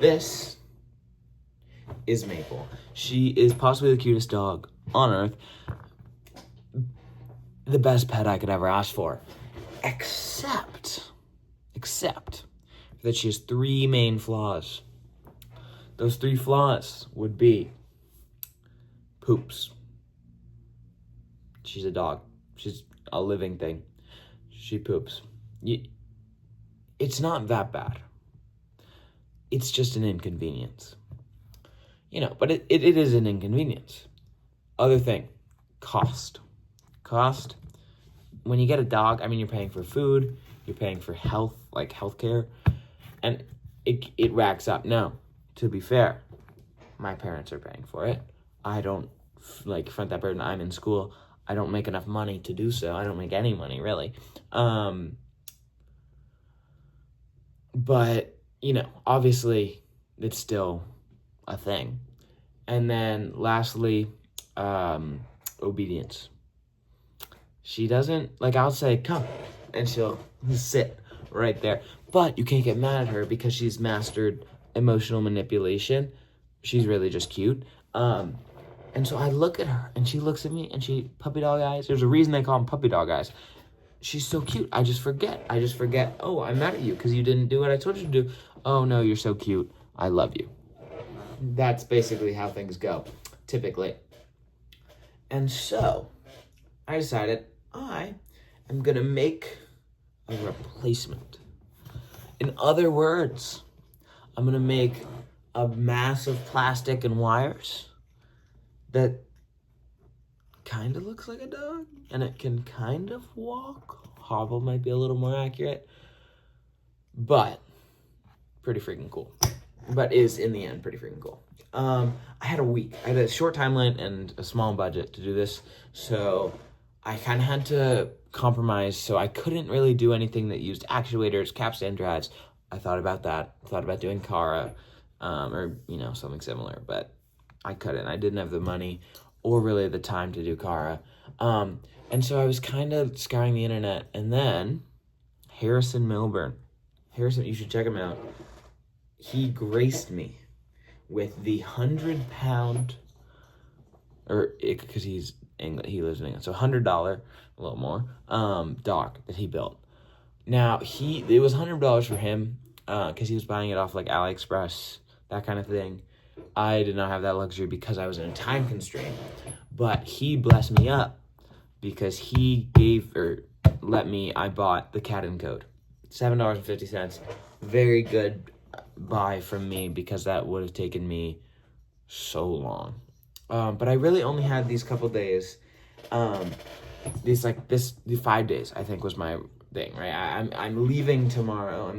this is Maple. She is possibly the cutest dog on earth. The best pet I could ever ask for. Except that she has 3 main flaws. Those 3 flaws would be poops. She's a dog. She's a living thing. She poops. It's not that bad. It's just an inconvenience. But it is an inconvenience. Other thing, cost. Cost, when you get a dog, you're paying for food, you're paying for health, like healthcare, and it racks up. Now, to be fair, my parents are paying for it. I don't, front that burden. I'm in school. I don't make enough money to do so. I don't make any money, really. But, obviously, it's still a thing. And then, lastly, obedience. She doesn't, I'll say, come, and she'll sit right there. But you can't get mad at her because she's mastered emotional manipulation. She's really just cute. And so I look at her, and she looks at me, and she puppy dog eyes. There's a reason they call them puppy dog eyes. She's so cute. I just forget. Oh, I'm mad at you because you didn't do what I told you to do. Oh, no, you're so cute. I love you. That's basically how things go, typically. And so I decided I am going to make a replacement. In other words, I'm going to make a mass of plastic and wires that kind of looks like a dog, and it can kind of walk. Hobble might be a little more accurate, but pretty freaking cool. But is, in the end, pretty freaking cool. I had a week. I had a short timeline and a small budget to do this, so I kind of had to compromise, so I couldn't really do anything that used actuators, capstan drives. I thought about that. I thought about doing Kara, or, something similar, but I couldn't. I didn't have the money or really the time to do Kara. And so I was kind of scouring the internet, and then Harrison Milburn. Harrison, you should check him out. He graced me with the 100-pound, because he lives in England, so $100, a little more, dog that he built. Now, it was $100 for him, because he was buying it off AliExpress, that kind of thing. I did not have that luxury because I was in a time constraint, but he blessed me up because he I bought the Cad and Code, $7.50, very good buy from me because that would have taken me so long. But I really only had these couple days, the 5 days I think was my thing, right? I'm leaving tomorrow.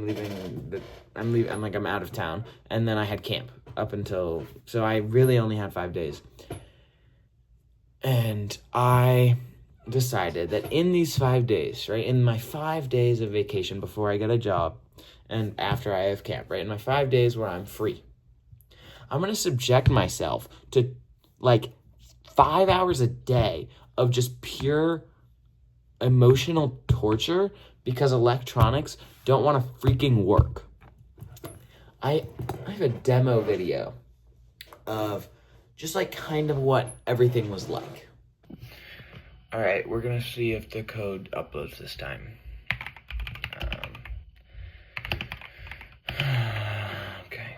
I'm out of town, and then I had camp so I really only had 5 days. And I decided that in these 5 days, right, in my 5 days of vacation before I get a job and after I have camp, right, in my 5 days where I'm free, I'm going to subject myself to 5 hours a day of just pure emotional torture because electronics don't want to freaking work. I have a demo video of just kind of what everything was like. All right, we're gonna see if the code uploads this time. Okay.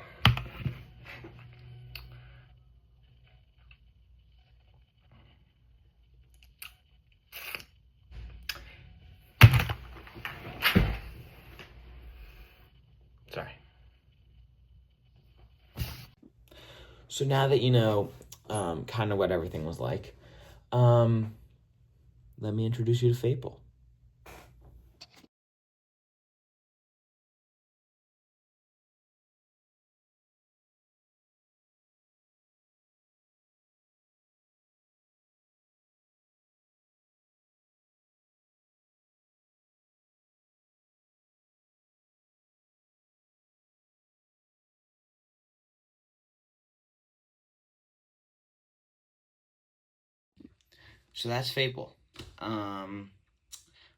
Sorry. So now that you know kind of what everything was like, let me introduce you to Faple. So that's Faple.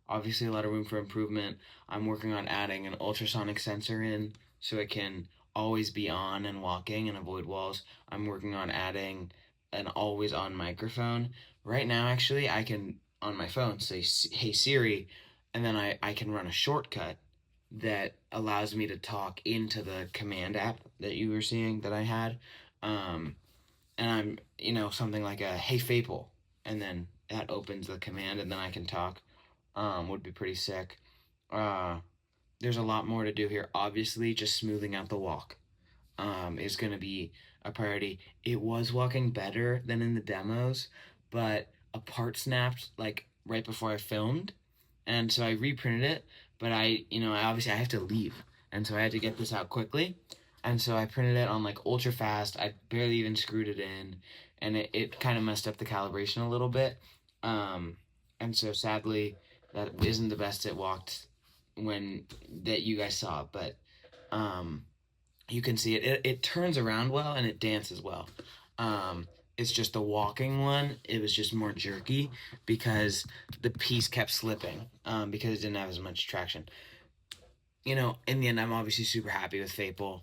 Obviously a lot of room for improvement. I'm working on adding an ultrasonic sensor in so it can always be on and walking and avoid walls. I'm working on adding an always on microphone. Right now, actually, I can on my phone say, "Hey Siri," and then I can run a shortcut that allows me to talk into the command app that you were seeing that I had. Um, and I'm, something like a "Hey Faple," and then that opens the command, and then I can talk. Would be pretty sick. Uh, there's a lot more to do here. Obviously, just smoothing out the walk is going to be a priority. It was walking better than in the demos, but a part snapped like right before I filmed, and so I reprinted it. But obviously I have to leave, and so I had to get this out quickly, and so I printed it on like ultra fast. I barely even screwed it in, and it kind of messed up the calibration a little bit. Um, and so sadly, that isn't the best it walked when that you guys saw, but um you can see it turns around well and it dances well. um it's just the walking one, it was just more jerky because the piece kept slipping, because it didn't have as much traction. In the end, I'm obviously super happy with Faple.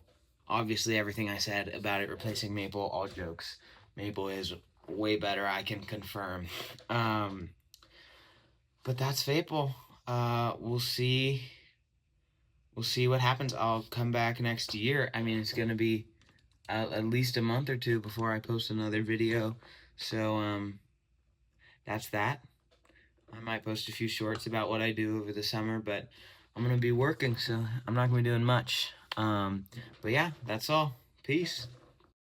Obviously, everything I said about it replacing Maple, all jokes. Maple is way better, I can confirm. But that's Faple. We'll see what happens. I'll come back next year. I mean, it's gonna be at least a month or two before I post another video. So that's that. I might post a few shorts about what I do over the summer, but I'm gonna be working, so I'm not gonna be doing much. But yeah, that's all. Peace.